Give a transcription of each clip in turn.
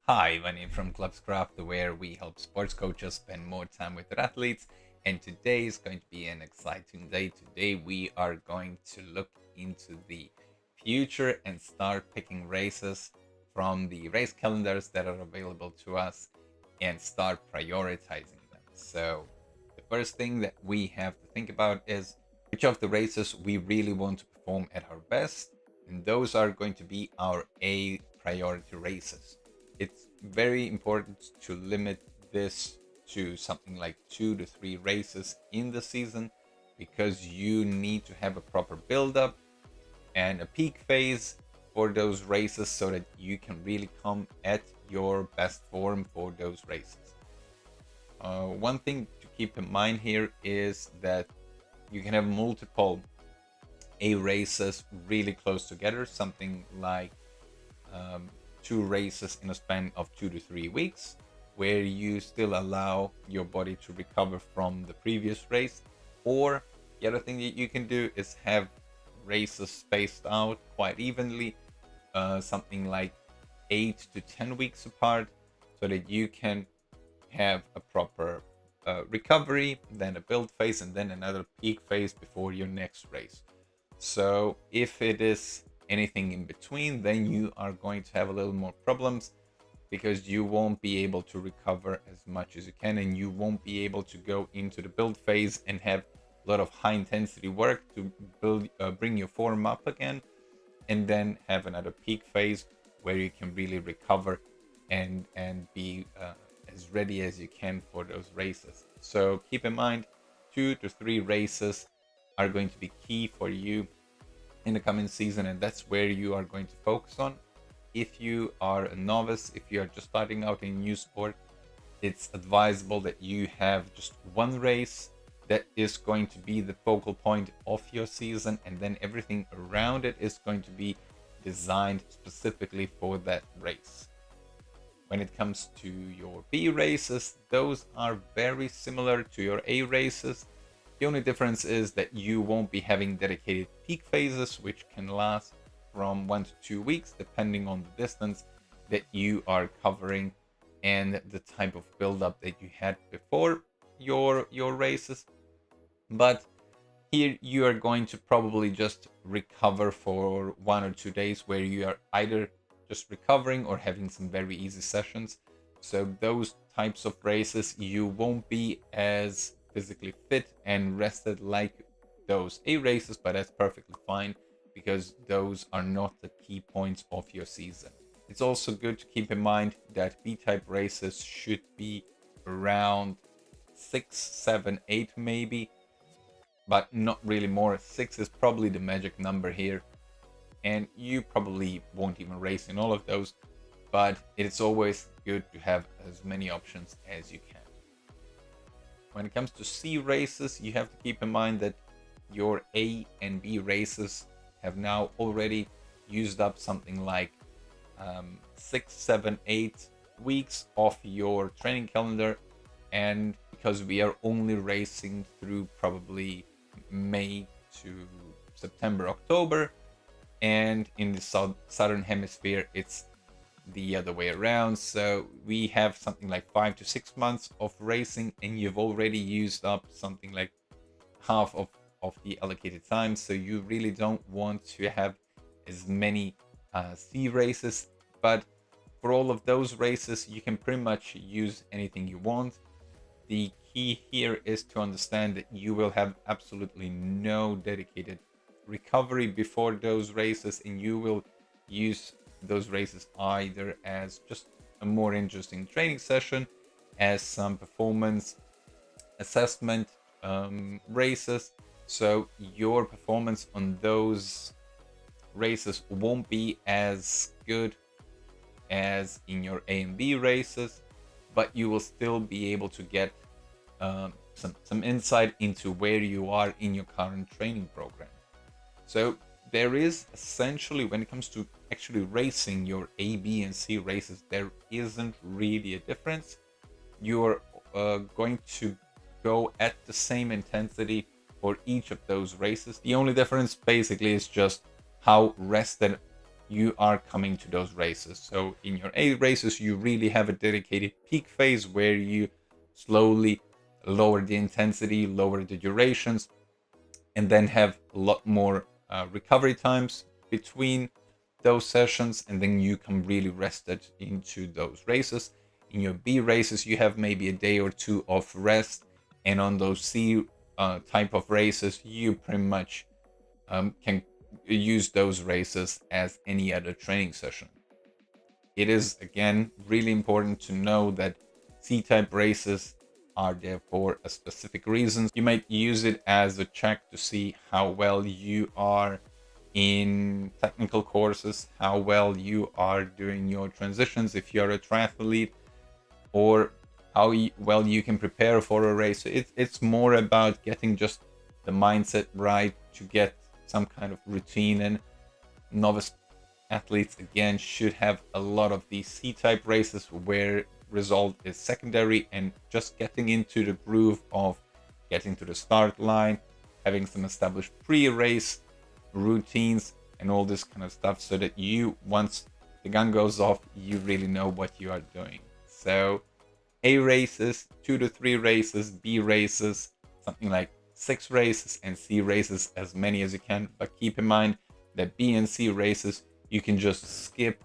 Hi, my name from Clubscraft, where we help sports coaches spend more time with their athletes. And today is going to be an exciting day. Today, we are going to look into the future and start picking races from the race calendars that are available to us and start prioritizing them. So, the first thing that we have to think about is which of the races we really want to perform at our best. And those are going to be our A priority races. It's very important to limit this to something like 2 to 3 races in the season because you need to have a proper build up and a peak phase for those races so that you can really come at your best form for those races. One thing to keep in mind here is that you can have multiple A races really close together, something like um, 2 races in a span of 2 to 3 weeks, where you still allow your body to recover from the previous race. Or the other thing that you can do is have races spaced out quite evenly, something like 8 to 10 weeks apart, so that you can have a proper recovery, then a build phase, and then another peak phase before your next race. So if it is anything in between, then you are going to have a little more problems because you won't be able to recover as much as you can, and you won't be able to go into the build phase and have a lot of high intensity work to bring your form up again, and then have another peak phase where you can really recover and be as ready as you can for those races. So keep in mind, 2 to 3 races are going to be key for you in the coming season, and that's where you are going to focus on. If you are a novice, if you are just starting out in a new sport, it's advisable that you have just one race that is going to be the focal point of your season, and then everything around it is going to be designed specifically for that race. When it comes to your B races, those are very similar to your A races. The only difference is that you won't be having dedicated peak phases, which can last from 1 to 2 weeks, depending on the distance that you are covering and the type of build-up that you had before your races. But here you are going to probably just recover for 1 or 2 days, where you are either just recovering or having some very easy sessions. So those types of races, you won't be as physically fit and rested like those A races, but that's perfectly fine because those are not the key points of your season. It's also good to keep in mind that B type races should be around 6, 7, 8 maybe, but not really more. 6 is probably the magic number here, and you probably won't even race in all of those, but it's always good to have as many options as you can. When it comes to C races, you have to keep in mind that your A and B races have now already used up something like 6, 7, 8 weeks of your training calendar, and because we are only racing through probably May to September, October, and in the southern hemisphere it's the other way around. So we have something like 5 to 6 months of racing, and you've already used up something like half of the allocated time. So you really don't want to have as many C races. But for all of those races, you can pretty much use anything you want. The key here is to understand that you will have absolutely no dedicated recovery before those races, and you will use those races either as just a more interesting training session, as some performance assessment races. So your performance on those races won't be as good as in your A and B races, but you will still be able to get some insight into where you are in your current training program. So there is essentially, when it comes to actually racing your A, B, and C races, there isn't really a difference. You're going to go at the same intensity for each of those races. The only difference basically is just how rested you are coming to those races. So in your A races, you really have a dedicated peak phase where you slowly lower the intensity, lower the durations, and then have a lot more recovery times between those sessions, and then you can really rest it into those races. In your B races, you have maybe a day or two of rest, and on those C type of races, you pretty much can use those races as any other training session. It is, again, really important to know that C-type races are there for a specific reason. You might use it as a check to see how well you are in technical courses, how well you are doing your transitions if you're a triathlete, or how well you can prepare for a race. So it's more about getting just the mindset right to get some kind of routine. And novice athletes, again, should have a lot of these C-type races where result is secondary, and just getting into the groove of getting to the start line, having some established pre-race routines and all this kind of stuff, so that you, once the gun goes off, you really know what you are doing. So A races, 2 to 3 races, B races, something like 6 races, and C races as many as you can. But keep in mind that B and C races you can just skip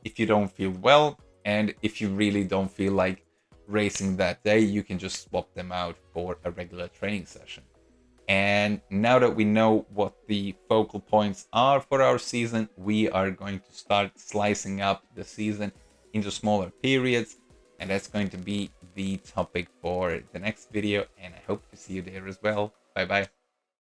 if you don't feel well, and if you really don't feel like racing that day, you can just swap them out for a regular training session. And now that we know what the focal points are for our season, we are going to start slicing up the season into smaller periods, and that's going to be the topic for the next video, and I hope to see you there as well. Bye bye.